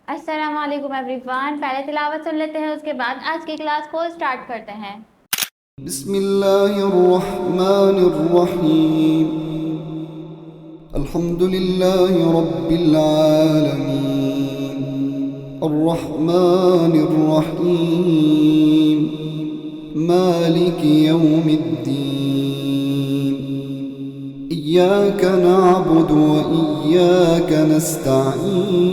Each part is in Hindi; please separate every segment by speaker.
Speaker 1: अस्सलाम वालेकुम एवरीवन। पहले तिलावत सुन लेते हैं, उसके बाद आज की क्लास को स्टार्ट करते हैं।
Speaker 2: बिस्मिल्लाहिर्रहमानिर्रहीम। अल्हम्दुलिल्लाहि रब्बिल आलमीन। अर्रहमानिर्रहीम। मालिकि यौमिद्दीन। इय्याका नअबुदु व इय्याका नस्तईन।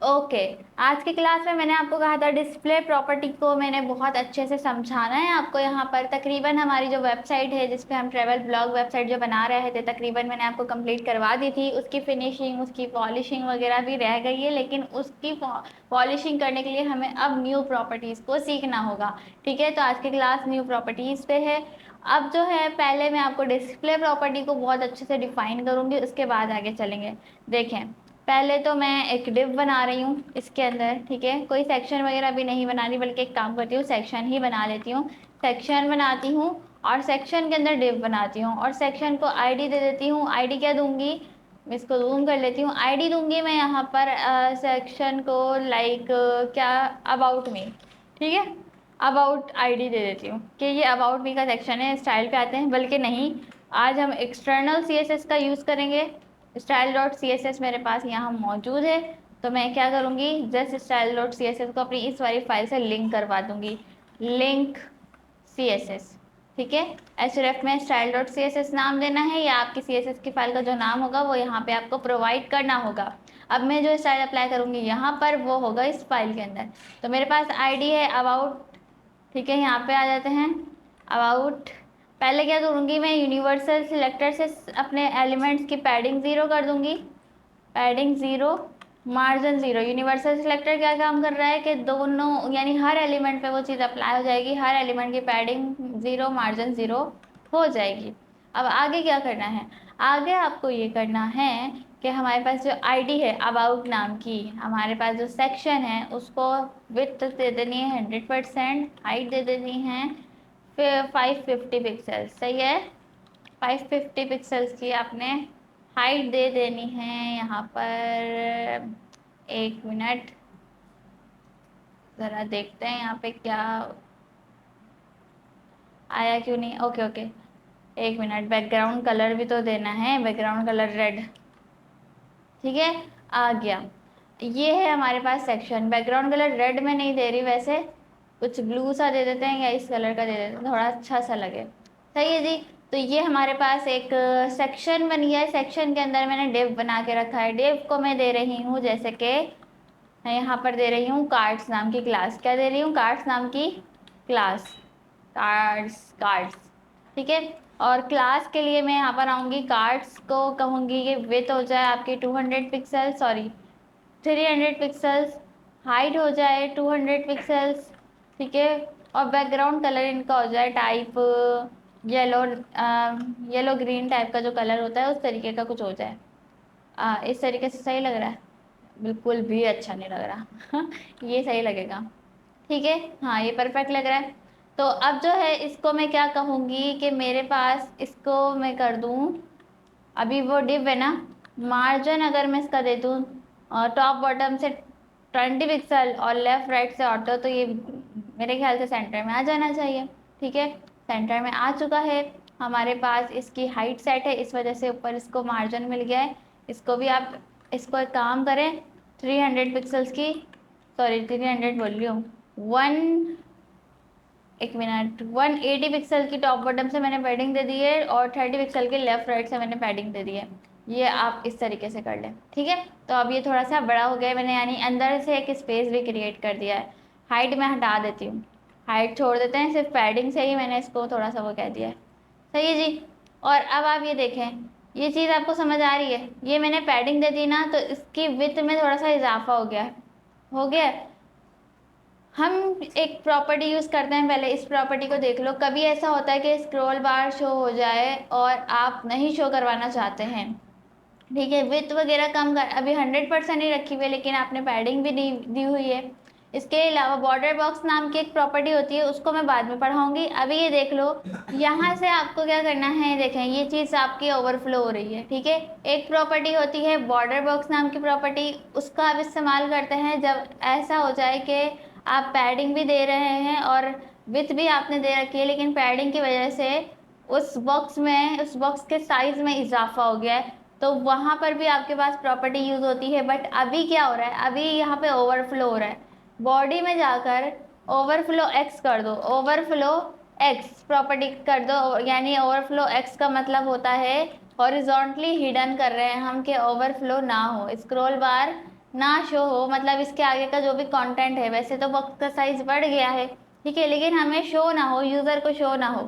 Speaker 1: ओके। आज की क्लास में मैंने आपको कहा था डिस्प्ले प्रॉपर्टी को मैंने बहुत अच्छे से समझाना है आपको। यहाँ पर तकरीबन हमारी जो वेबसाइट है जिस पे हम ट्रैवल ब्लॉग वेबसाइट जो बना रहे थे, तकरीबन मैंने आपको कंप्लीट करवा दी थी। उसकी फिनिशिंग, उसकी पॉलिशिंग वगैरह भी रह गई है, लेकिन उसकी पॉलिशिंग करने के लिए हमें अब न्यू प्रॉपर्टीज़ को सीखना होगा। ठीक है, तो आज की क्लास न्यू प्रॉपर्टीज़ पे है। अब जो है, पहले मैं आपको डिस्प्ले प्रॉपर्टी को बहुत अच्छे से डिफाइन करूँगी, उसके बाद आगे चलेंगे। देखें, पहले तो मैं एक डिव बना रही हूँ इसके अंदर। ठीक है, कोई सेक्शन वगैरह भी नहीं बना रही, बल्कि एक काम करती हूँ, सेक्शन ही बना लेती हूँ। सेक्शन बनाती हूँ और सेक्शन के अंदर डिव बनाती हूँ और सेक्शन को आईडी दे देती हूँ। आईडी क्या दूंगी, मैं इसको जूम कर लेती हूँ। आईडी दूंगी मैं यहाँ पर सेक्शन को, लाइक क्या, अबाउट मी। ठीक है, अबाउट आईडी दे देती हूँ कि ये अबाउट मी का सेक्शन है। स्टाइल पे आते हैं, बल्कि नहीं, आज हम एक्सटर्नल सीएसएस का यूज़ करेंगे। Style dot C S S मेरे पास यहाँ मौजूद है, तो मैं क्या करूँगी, just style dot C S S को अपनी इस वाली फाइल से लिंक करवा दूँगी। Link C S S. ठीक है, एच में style dot C S S नाम देना है, या आपकी सी एस एस की फाइल का जो नाम होगा वो यहाँ पे आपको प्रोवाइड करना होगा। अब मैं जो स्टाइल अप्लाई करूँगी यहाँ पर, वो होगा इस फाइल के अंदर। तो मेरे पास आईडी है अबाउट। ठीक है, यहाँ पे आ जाते हैं अबाउट। पहले क्या करूँगी, मैं यूनिवर्सल सिलेक्टर से अपने एलिमेंट्स की पैडिंग ज़ीरो कर दूँगी। Padding zero, margin zero. Universal selector क्या काम कर रहा है कि दोनों, यानी हर एलिमेंट पे वो चीज़ अप्लाई हो जाएगी, हर एलिमेंट की पैडिंग ज़ीरो, मार्जिन ज़ीरो हो जाएगी। अब आगे क्या करना है, आगे आपको ये करना है कि हमारे पास जो आईडी है अबाउट नाम की, हमारे पास जो सेक्शन है उसको विड्थ दे देनी है 100%, हाइट दे देनी है फिर 550 पिक्सल्स। सही है, 550 पिक्सल्स की आपने हाइट दे देनी है यहाँ पर। एक मिनट, ज़रा देखते हैं यहाँ पे क्या आया, क्यों नहीं। ओके ओके, एक मिनट, बैकग्राउंड कलर भी तो देना है, बैकग्राउंड कलर रेड। ठीक है, आ गया। ये है हमारे पास सेक्शन। बैकग्राउंड कलर रेड में नहीं दे रही, वैसे कुछ ब्लू सा दे देते हैं या इस कलर का दे देते हैं, थोड़ा अच्छा सा लगे। सही है जी। तो ये हमारे पास एक सेक्शन बन गया है। सेक्शन के अंदर मैंने डिव बना के रखा है। डिव को मैं दे रही हूँ, जैसे कि मैं यहाँ पर दे रही हूँ कार्ड्स नाम की क्लास। क्या दे रही हूँ, कार्ड्स नाम की क्लास। Cards, cards. ठीक है, और क्लास के लिए मैं यहाँ पर आऊँगी, कार्ड्स को कहूँगी कि विड्थ हो जाए आपकी 200 पिक्सल, सॉरी 300 पिक्सल्स, हाइट हो जाए 200 पिक्सल्स। ठीक है, और बैकग्राउंड कलर इनका हो जाए type yellow, yellow green type का जो कलर होता है उस तरीके का कुछ हो जाए। इस तरीके से सही लग रहा है, बिल्कुल भी अच्छा नहीं लग रहा। ये सही लगेगा। ठीक है, हाँ ये परफेक्ट लग रहा है। तो अब जो है, इसको मैं क्या कहूँगी कि मेरे पास, इसको मैं कर दूँ, अभी वो डिव है ना, मार्जिन अगर मैं इसका दे दूँ टॉप बॉटम से 20 पिक्सल और लेफ़्ट राइट से ऑटो, तो ये मेरे ख्याल से सेंटर में आ जाना चाहिए। ठीक है, सेंटर में आ चुका है। हमारे पास इसकी हाइट सेट है, इस वजह से ऊपर इसको मार्जिन मिल गया है। इसको भी आप, इसको एक काम करें, 300 पिक्सल्स की, सॉरी 300 बोल रही हूँ, वन, एक मिनट, 180 पिक्सल की टॉप बॉटम से मैंने पैडिंग दे दी है और 30 पिक्सल की लेफ्ट राइट से मैंने पैडिंग दे दी है। ये आप इस तरीके से कर लें। ठीक है, तो अब ये थोड़ा सा बड़ा हो गया है, मैंने यानी अंदर से एक स्पेस भी क्रिएट कर दिया है। हाइट मैं हटा देती हूँ, हाइट छोड़ देते हैं, सिर्फ पैडिंग से ही मैंने इसको थोड़ा सा वो कह दिया है। सही है जी। और अब आप ये देखें, ये चीज़ आपको समझ आ रही है, ये मैंने पैडिंग दे दी ना, तो इसकी विड्थ में थोड़ा सा इजाफा हो गया है, हो गया है। हम एक प्रॉपर्टी यूज़ करते हैं, पहले इस प्रॉपर्टी को देख लो। कभी ऐसा होता है कि स्क्रॉल बार शो हो जाए और आप नहीं शो करवाना चाहते हैं, ठीक है, विथ वगैरह कम कर, अभी 100% ही रखी हुई है लेकिन आपने पैडिंग भी दी हुई है। इसके अलावा बॉर्डर बॉक्स नाम की एक प्रॉपर्टी होती है, उसको मैं बाद में पढ़ाऊंगी। अभी ये देख लो, यहाँ से आपको क्या करना है, देखें ये चीज़ आपकी ओवरफ्लो हो रही है, ठीक है। एक प्रॉपर्टी होती है बॉर्डर बॉक्स नाम की प्रॉपर्टी, उसका आप इस्तेमाल करते हैं जब ऐसा हो जाए कि आप पैडिंग भी दे रहे हैं और विथ भी आपने दे रखी है, लेकिन पैडिंग की वजह से उस बॉक्स के साइज में इजाफा हो गया है, तो वहां पर भी आपके पास प्रॉपर्टी यूज होती है। बट अभी क्या हो रहा है, अभी यहाँ पे ओवरफ्लो हो रहा है। बॉडी में जाकर ओवरफ्लो एक्स कर दो, ओवरफ्लो एक्स प्रॉपर्टी कर दो, यानी ओवरफ्लो एक्स का मतलब होता है हॉरिजॉन्टली हिडन कर रहे हैं हम कि ओवरफ्लो ना हो, स्क्रॉल बार ना शो हो, मतलब इसके आगे का जो भी कंटेंट है, वैसे तो बॉक्स का साइज बढ़ गया है, ठीक है, लेकिन हमें शो ना हो, यूजर को शो ना हो।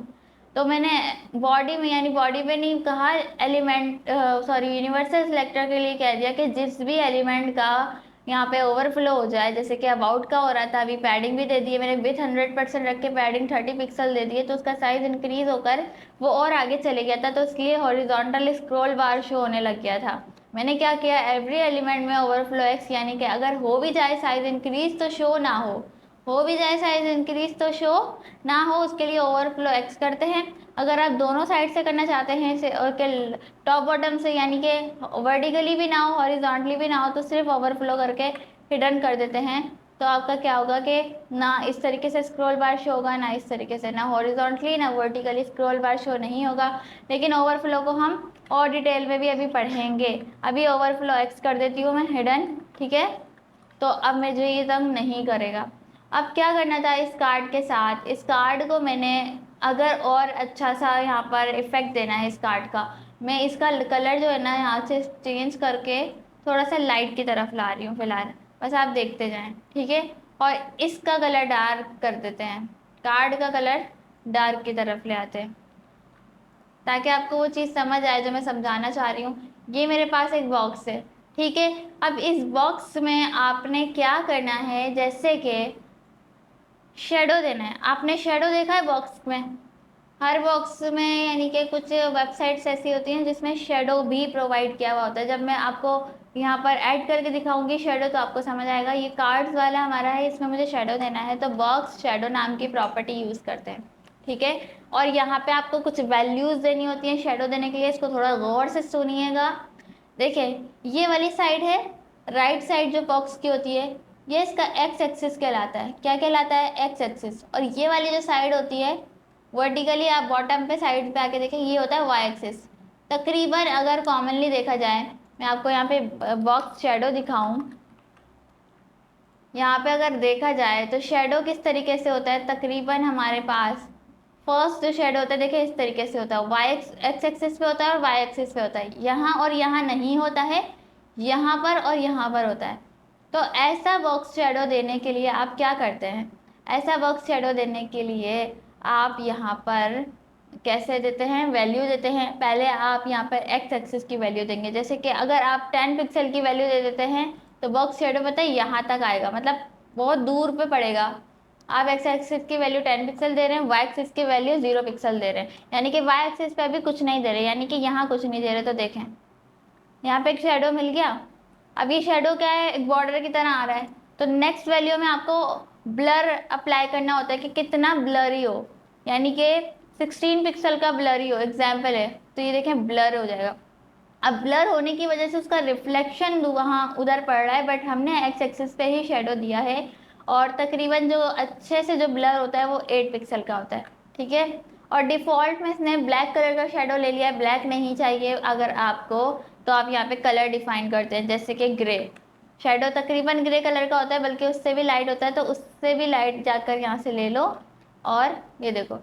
Speaker 1: तो मैंने बॉडी में, यानी बॉडी में नहीं कहा, एलिमेंट सॉरी यूनिवर्सल सिलेक्टर के लिए कह दिया कि जिस भी एलिमेंट का यहाँ पे ओवरफ्लो हो जाए, जैसे कि अबाउट का हो रहा था, अभी पैडिंग भी दे दी है मैंने, विथ 100% रख के पैडिंग 30 पिक्सल दे दी है, तो उसका साइज इंक्रीज होकर वो और आगे चले गया था, तो इसलिए हॉरिजॉन्टल स्क्रॉल बार शो होने लग गया था। मैंने क्या किया, एवरी एलिमेंट में ओवरफ्लो एक्स, यानी कि अगर हो भी जाए साइज इंक्रीज तो शो ना हो भी जाए साइज इंक्रीज तो शो ना हो, उसके लिए ओवरफ्लो एक्स करते हैं। अगर आप दोनों साइड से करना चाहते हैं से और के टॉप बॉटम से, यानी कि वर्टिकली भी ना हो हॉरिजॉन्टली भी ना हो, तो सिर्फ ओवरफ्लो करके हिडन कर देते हैं। तो आपका क्या होगा कि ना इस तरीके से स्क्रॉल बार शो होगा, ना इस तरीके से, ना हॉरिजॉन्टली ना वर्टिकली स्क्रॉल बार शो नहीं होगा। लेकिन ओवरफ्लो को हम और डिटेल में भी अभी पढ़ेंगे। अभी ओवरफ्लो एक्स कर देती हूँ मैं हिडन, ठीक है। तो अब मुझे ये तंग नहीं करेगा। अब क्या करना था इस कार्ड के साथ, इस कार्ड को मैंने अगर और अच्छा सा यहाँ पर इफेक्ट देना है इस कार्ड का, मैं इसका कलर जो है ना यहाँ से चेंज करके थोड़ा सा लाइट की तरफ ला रही हूँ फिलहाल, बस आप देखते जाएं, ठीक है। और इसका कलर डार्क कर देते हैं, कार्ड का कलर डार्क की तरफ ले आते हैं, ताकि आपको वो चीज़ समझ आए जो मैं समझाना चाह रही हूँ। ये मेरे पास एक बॉक्स है, ठीक है। अब इस बॉक्स में आपने क्या करना है, जैसे कि शेडो देना है। आपने शेडो देखा है बॉक्स में, हर बॉक्स में, यानी कि कुछ वेबसाइट्स ऐसी होती हैं जिसमें शेडो भी प्रोवाइड किया हुआ होता है। जब मैं आपको यहाँ पर ऐड करके दिखाऊंगी शेडो तो आपको समझ आएगा। ये कार्ड्स वाला हमारा है, इसमें मुझे शेडो देना है, तो बॉक्स शेडो नाम की प्रॉपर्टी यूज़ करते हैं, ठीक है। और यहाँ पे आपको कुछ वैल्यूज़ देनी होती हैं शेडो देने के लिए, इसको थोड़ा गौर से सुनिएगा। देखिए ये वाली साइड है, राइट साइड जो बॉक्स की होती है, ये इसका एक्स एक्सिस कहलाता है। क्या कहलाता है, एक्स एक्सिस। और ये वाली जो साइड होती है वर्टिकली, आप बॉटम पे साइड पे आके देखें, ये होता है वाई एक्सिस। तकरीबन अगर कॉमनली देखा जाए, मैं आपको यहाँ पे बॉक्स शेडो दिखाऊं, यहाँ पे अगर देखा जाए तो शेडो किस तरीके से होता है, तकरीबन हमारे पास फर्स्ट जो शेडो होता है, देखिए इस तरीके से होता है, वाई एक्स एक्सिस पे होता है और वाई एक्सिस पे होता है, यहाँ और यहाँ नहीं होता है, यहाँ पर और यहाँ पर होता है। तो ऐसा बॉक्स शेडो देने के लिए आप क्या करते हैं, ऐसा बॉक्स शेडो देने के लिए आप यहाँ पर कैसे देते हैं, वैल्यू देते हैं। पहले आप यहाँ पर एक्स एक्सिस की वैल्यू देंगे, जैसे कि अगर आप 10 पिक्सल की वैल्यू दे देते हैं तो बॉक्स शेडो पता है यहाँ तक आएगा, मतलब बहुत दूर पे पड़ेगा। आप एक्स एक्सिस की वैल्यू 10 पिक्सल दे रहे हैं, वाई एक्सिस की वैल्यू 0 पिक्सल दे रहे हैं, यानी कि वाई एक्सिस पे अभी कुछ नहीं दे रहे, यानी कि यहाँ कुछ नहीं दे रहे। तो देखें यहाँ पे एक शेडो मिल गया। अब ये शेडो क्या है, एक बॉर्डर की तरह आ रहा है। तो नेक्स्ट वैल्यू में आपको ब्लर अप्लाई करना होता है कि कितना ब्लरी हो, यानी कि 16 पिक्सल का ब्लरी हो, एग्जाम्पल है, तो ये देखें ब्लर हो जाएगा। अब ब्लर होने की वजह से उसका रिफ्लेक्शन वहाँ उधर पड़ रहा है, बट हमने एक्स एक्सिस पे ही शेडो दिया है। और तकरीबन जो अच्छे से जो ब्लर होता है वो 8 पिक्सल का होता है, ठीक है। और डिफ़ॉल्ट में इसने ब्लैक कलर का शेडो ले लिया है, ब्लैक नहीं चाहिए अगर आपको, तो आप यहाँ पे कलर डिफाइन करते हैं, जैसे कि ग्रे। शेडो तकरीबन ग्रे कलर का होता है, बल्कि उससे भी लाइट होता है, तो उससे भी लाइट जाकर यहाँ से ले लो। और ये देखो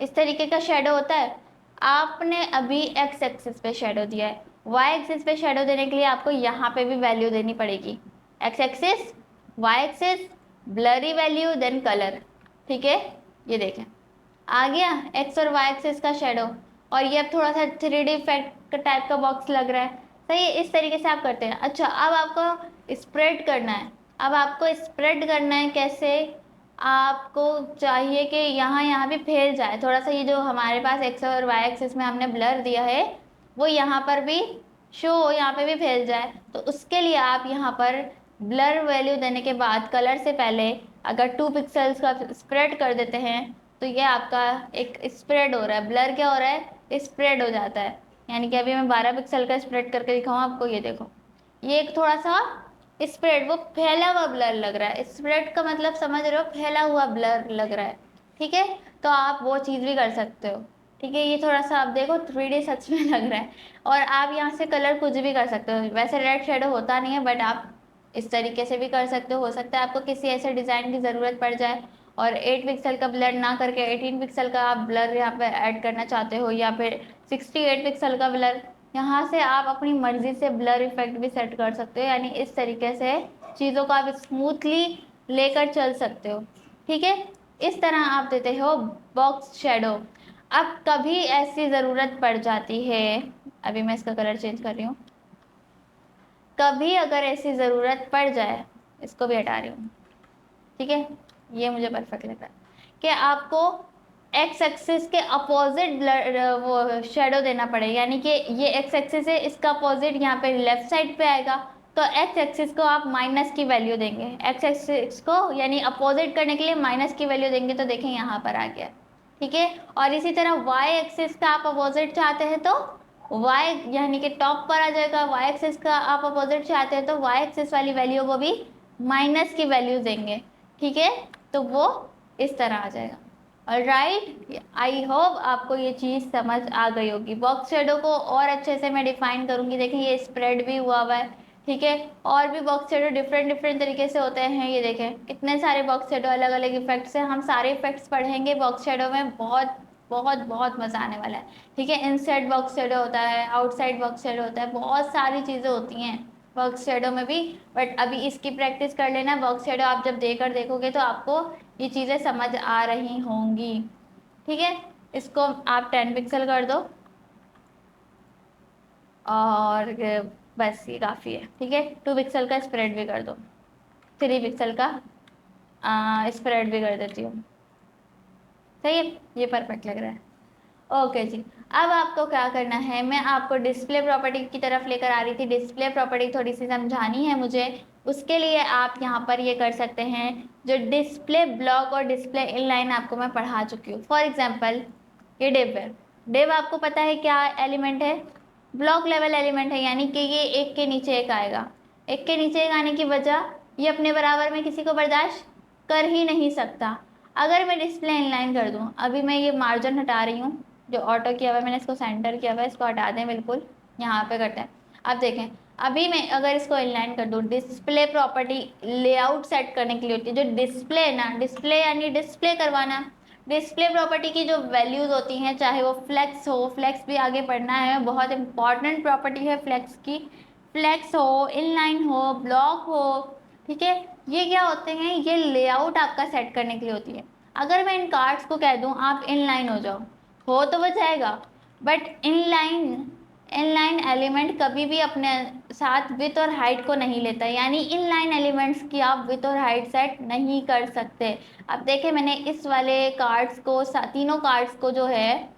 Speaker 1: इस तरीके का शेडो होता है। आपने अभी एक्स एक्सिस पे शेडो दिया है, वाई एक्सिस पे शेडो देने के लिए आपको यहाँ पे भी वैल्यू देनी पड़ेगी, X axis, Y axis, blurry value, then colour, ठीक है। ये देखें आ गया एक्स और वाई एक्सिस का शेडो। और ये अब थोड़ा सा 3D इफेक्ट टाइप का बॉक्स लग रहा है, सही है। इस तरीके से आप करते हैं। अच्छा अब आपको स्प्रेड करना है, अब आपको स्प्रेड करना है कैसे, आपको चाहिए कि यहाँ यहाँ भी फैल जाए थोड़ा सा, ये जो हमारे पास एक्स और वाई एक्सिस में हमने ब्लर दिया है वो यहाँ पर भी शो हो, यहाँ पे भी फैल जाए। तो उसके लिए आप यहाँ पर ब्लर वैल्यू देने के बाद कलर से पहले अगर 2 पिक्सल्स का स्प्रेड कर देते हैं तो ये आपका एक स्प्रेड हो रहा है। ब्लर क्या हो रहा है, स्प्रेड हो जाता है। यानी कि अभी मैं 12 पिक्सल का स्प्रेड करके दिखाऊँ आपको, ये देखो ये एक थोड़ा सा स्प्रेड, वो फैला हुआ ब्लर लग रहा है। स्प्रेड का मतलब समझ रहे हो, फैला हुआ ब्लर लग रहा है। ठीक है, तो आप वो चीज़ भी कर सकते हो। ठीक है, ये थोड़ा सा आप देखो 3D सच में लग रहा है। और आप यहाँ से कलर कुछ भी कर सकते हो, वैसे रेड शेडो होता नहीं है बट आप इस तरीके से भी कर सकते हो सकता है आपको किसी ऐसे डिज़ाइन की ज़रूरत पड़ जाए और 8 पिक्सल का ब्लर ना करके 18 पिक्सल का आप ब्लर यहाँ पे ऐड करना चाहते हो, या फिर 68 पिक्सल का ब्लर। यहाँ से आप अपनी मर्जी से ब्लर इफेक्ट भी सेट कर सकते हो, यानी इस तरीके से चीज़ों को आप स्मूथली लेकर चल सकते हो। ठीक है, इस तरह आप देते हो बॉक्स शेडो। अब कभी ऐसी ज़रूरत पड़ जाती है, अभी मैं इसका कलर चेंज कर रही हूँ, कभी अगर ऐसी ज़रूरत पड़ जाए, इसको भी हटा रही हूँ। ठीक है, ये मुझे परफेक्ट लग रहा है कि आपको एक्स एक्सिस के अपोजिट वो शेडो देना पड़ेगा, यानी कि ये एक्स एक्सिस है, इसका अपोजिट यहाँ पे लेफ्ट साइड पे आएगा, तो एक्स एक्सिस को आप माइनस की वैल्यू देंगे। एक्स एक्सिस को यानी अपोजिट करने के लिए माइनस की वैल्यू देंगे, तो देखें यहाँ पर आ गया। ठीक है, और इसी तरह वाई एक्सिस का आप अपोजिट चाहते हैं तो वाई यानी कि टॉप पर आ जाएगा। वाई एक्सिस का आप अपोजिट चाहते हैं तो वाई एक्सिस वाली वैल्यू को भी माइनस की वैल्यू देंगे। ठीक है, तो वो इस तरह आ जाएगा। ऑलराइट, आई होप आपको ये चीज़ समझ आ गई होगी। बॉक्स शेडो को और अच्छे से मैं डिफाइन करूँगी। देखिए ये स्प्रेड भी हुआ हुआ है। ठीक है, और भी बॉक्स शेडो डिफरेंट डिफरेंट तरीके से होते हैं। ये देखें कितने सारे बॉक्स शेडो अलग अलग इफेक्ट्स हैं। हम सारे इफेक्ट्स पढ़ेंगे बॉक्स शेडो में, बहुत बहुत बहुत मज़ा आने वाला है। ठीक है, इनसाइड बॉक्स शेडो होता है, आउटसाइड बॉक्स शेडो होता है, बहुत सारी चीज़ें होती हैं बॉक्स शेडो में भी। बट अभी इसकी प्रैक्टिस कर लेना। बॉक्स शेडो आप जब देकर देखोगे तो आपको ये चीज़ें समझ आ रही होंगी। ठीक है, इसको आप 10 पिक्सल कर दो और बस ये काफ़ी है। ठीक है, 2 पिक्सल का स्प्रेड भी कर दो, 3 पिक्सल का स्प्रेड भी कर देती हूँ। सही है, ये परफेक्ट लग रहा है। ओके जी, अब आपको क्या करना है, मैं आपको डिस्प्ले प्रॉपर्टी की तरफ लेकर आ रही थी। डिस्प्ले प्रॉपर्टी थोड़ी सी समझानी है मुझे, उसके लिए आप यहाँ पर ये कर सकते हैं। जो डिस्प्ले ब्लॉक और डिस्प्ले इनलाइन आपको मैं पढ़ा चुकी हूँ। फॉर एग्जांपल ये डिव है। डिव आपको पता है क्या एलिमेंट है, ब्लॉक लेवल एलिमेंट है, यानी कि ये एक के नीचे एक आएगा। एक के नीचे एक आने की वजह, ये अपने बराबर में किसी को बर्दाश्त कर ही नहीं सकता। अगर मैं डिस्प्ले इनलाइन कर दूँ, अभी मैं ये मार्जिन हटा रही हूँ, जो ऑटो किया हुआ है मैंने इसको सेंटर किया हुआ है, इसको हटा दें बिल्कुल, यहाँ पे करते हैं। अब देखें, अभी मैं अगर इसको इनलाइन कर दूँ, डिस्प्ले प्रॉपर्टी लेआउट सेट करने के लिए होती है। जो डिस्प्ले है ना, डिस्प्ले यानी डिस्प्ले करवाना। डिस्प्ले प्रॉपर्टी की जो वैल्यूज़ होती हैं, चाहे वो फ्लेक्स हो, फ्लेक्स भी आगे पढ़ना है, बहुत इंपॉर्टेंट प्रॉपर्टी है फ्लेक्स की। फ्लेक्स हो, इनलाइन हो, ब्लॉक हो, ठीक है, ये क्या होते हैं, ये लेआउट आपका सेट करने के लिए होती है। अगर मैं इन कार्ड्स को कह दूं आप इनलाइन हो तो वो जाएगा, बट इनलाइन इनलाइन एलिमेंट कभी भी अपने साथ विथ और हाइट को नहीं लेता, यानी इनलाइन एलिमेंट्स की आप विथ और हाइट सेट नहीं कर सकते। अब देखें मैंने इस वाले कार्ड्स को, तीनों कार्ड्स को जो है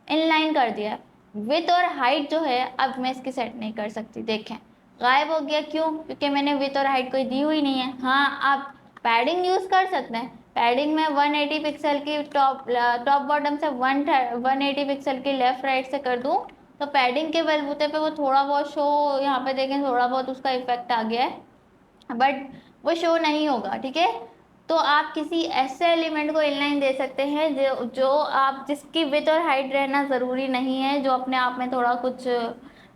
Speaker 1: इनलाइन कर दिया। विथ और हाइट जो है अब मैं इसकी सेट नहीं कर सकती। देखें गायब हो गया, क्यों? क्योंकि मैंने विथ और हाइट कोई दी हुई नहीं है। हाँ, आप पैडिंग यूज़ कर सकते हैं। पैडिंग में 180 पिक्सल की टॉप बॉटम से 180 पिक्सल की लेफ्ट राइट से कर दूं तो पैडिंग के बलबूते पे वो थोड़ा बहुत शो, यहाँ पे देखें थोड़ा बहुत उसका इफेक्ट आ गया है, बट वो शो नहीं होगा। ठीक है, तो आप किसी ऐसे एलिमेंट को इनलाइन दे सकते हैं जो आप जिसकी विथ और हाइट रहना ज़रूरी नहीं है, जो अपने आप में थोड़ा कुछ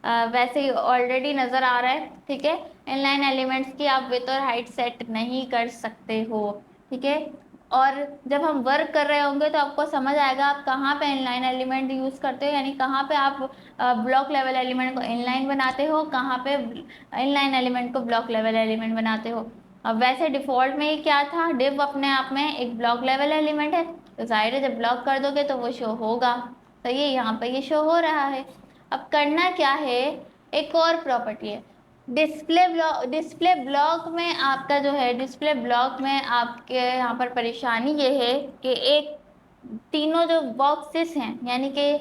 Speaker 1: वैसे ही ऑलरेडी नज़र आ रहा है। ठीक है, इनलाइन एलिमेंट्स की आप विथ और हाइट सेट नहीं कर सकते हो। ठीक है, और जब हम वर्क कर रहे होंगे तो आपको समझ आएगा आप कहाँ पे इनलाइन एलिमेंट यूज़ करते हो, यानी कहाँ पे आप ब्लॉक लेवल एलिमेंट को इनलाइन बनाते हो, कहाँ पे इनलाइन एलिमेंट को ब्लॉक लेवल एलिमेंट बनाते हो। अब वैसे डिफ़ॉल्ट में ही क्या था, डिव अपने आप में एक ब्लॉक लेवल एलिमेंट है, तो जाहिर है जब ब्लॉक कर दोगे तो वो शो होगा। तो ये यहाँ पे ये शो हो रहा है। अब करना क्या है, एक और प्रॉपर्टी है, डिस्प्ले ब्लॉक में आपका जो है, डिस्प्ले ब्लॉक में आपके यहाँ पर परेशानी ये है कि एक तीनों जो बॉक्सेस हैं, यानी कि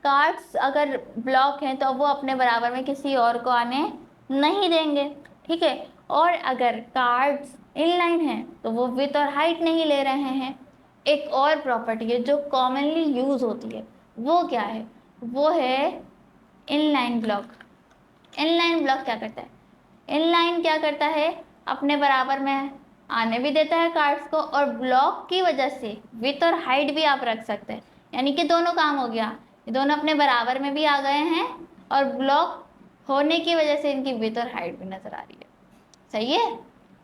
Speaker 1: कार्ड्स अगर ब्लॉक हैं तो वो अपने बराबर में किसी और को आने नहीं देंगे, ठीक है। और अगर कार्ड्स इनलाइन हैं तो वो विड्थ और हाइट नहीं ले रहे हैं। एक और प्रॉपर्टी है जो कॉमनली यूज होती है, वो क्या है? वो है इनलाइन ब्लॉक। इनलाइन ब्लॉक क्या करता है? इनलाइन क्या करता है, अपने बराबर में आने भी देता है कार्ड्स को, और ब्लॉक की वजह से विड्थ और हाइट भी आप रख सकते हैं, यानी कि दोनों काम हो गया। ये दोनों अपने बराबर में भी आ गए हैं और ब्लॉक होने की वजह से इनकी विड्थ और हाइट भी नजर आ रही है। सही है।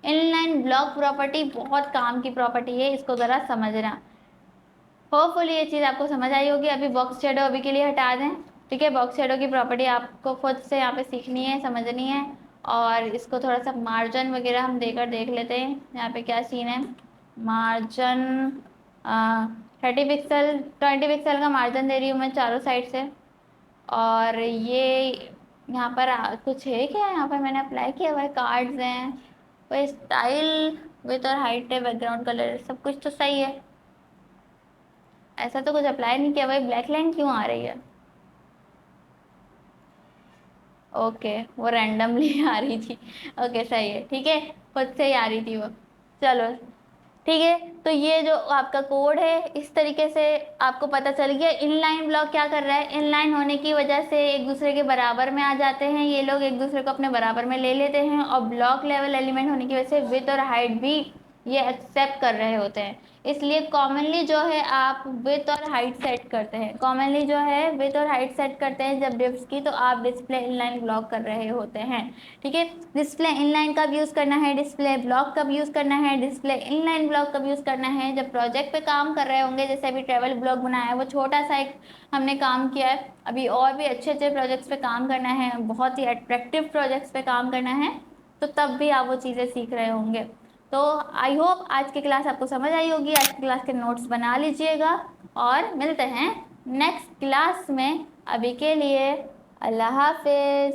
Speaker 1: इनलाइन ब्लॉक प्रॉपर्टी बहुत काम की प्रॉपर्टी है, इसको जरा समझना। होपफुली ये चीज़ आपको समझ आई होगी। अभी बॉक्स शेडो अभी के लिए हटा दें, ठीक है। बॉक्स शेडो की प्रॉपर्टी आपको खुद से यहाँ पे सीखनी है, समझनी है। और इसको थोड़ा सा मार्जिन वगैरह हम देख लेते हैं यहाँ पे क्या सीन है। मार्जिन 30 पिक्सल 20 पिक्सल का मार्जिन दे रही हूँ मैं चारों साइड से। और ये यहाँ पर कुछ है क्या, यहाँ पर मैंने अप्लाई किया हुआ है, कार्ड्स हैं, कोई स्टाइल, विथ और हाइट है, बैकग्राउंड कलर, सब कुछ तो सही है। ऐसा तो कुछ अप्लाई नहीं किया भाई, ब्लैक लाइन क्यों आ रही है? ओके, वो रैंडमली आ रही थी। ओके सही है, ठीक है, खुद से ही आ रही थी वो। चलो ठीक है। तो ये जो आपका कोड है, इस तरीके से आपको पता चल गया इनलाइन ब्लॉक क्या कर रहा है। इनलाइन होने की वजह से एक दूसरे के बराबर में आ जाते हैं, ये लोग एक दूसरे को अपने बराबर में ले लेते हैं, और ब्लॉक लेवल एलिमेंट होने की वजह से विड्थ और हाइट भी ये एक्सेप्ट कर रहे होते हैं। इसलिए कॉमनली जो है आप विड्थ और हाइट सेट करते हैं, कॉमनली जो है विड्थ और हाइट सेट करते हैं जब डिव्स की, तो आप डिस्प्ले इनलाइन ब्लॉक कर रहे होते हैं, ठीक है। डिस्प्ले इनलाइन कब यूज़ करना है, डिस्प्ले ब्लॉक कब यूज़ करना है, डिस्प्ले इनलाइन ब्लॉक कब यूज़ करना है? जब प्रोजेक्ट पे काम कर रहे होंगे, जैसे अभी ट्रैवल ब्लॉग बनाया है, वो छोटा सा एक हमने काम किया है, अभी और भी अच्छे अच्छे प्रोजेक्ट्स पे काम करना है, बहुत ही अट्रैक्टिव प्रोजेक्ट्स पे काम करना है, तो तब भी आप वो चीज़ें सीख रहे होंगे। तो आई होप आज की क्लास आपको समझ आई होगी। आज की क्लास के नोट्स बना लीजिएगा, और मिलते हैं नेक्स्ट क्लास में। अभी के लिए अल्लाह हाफिज़।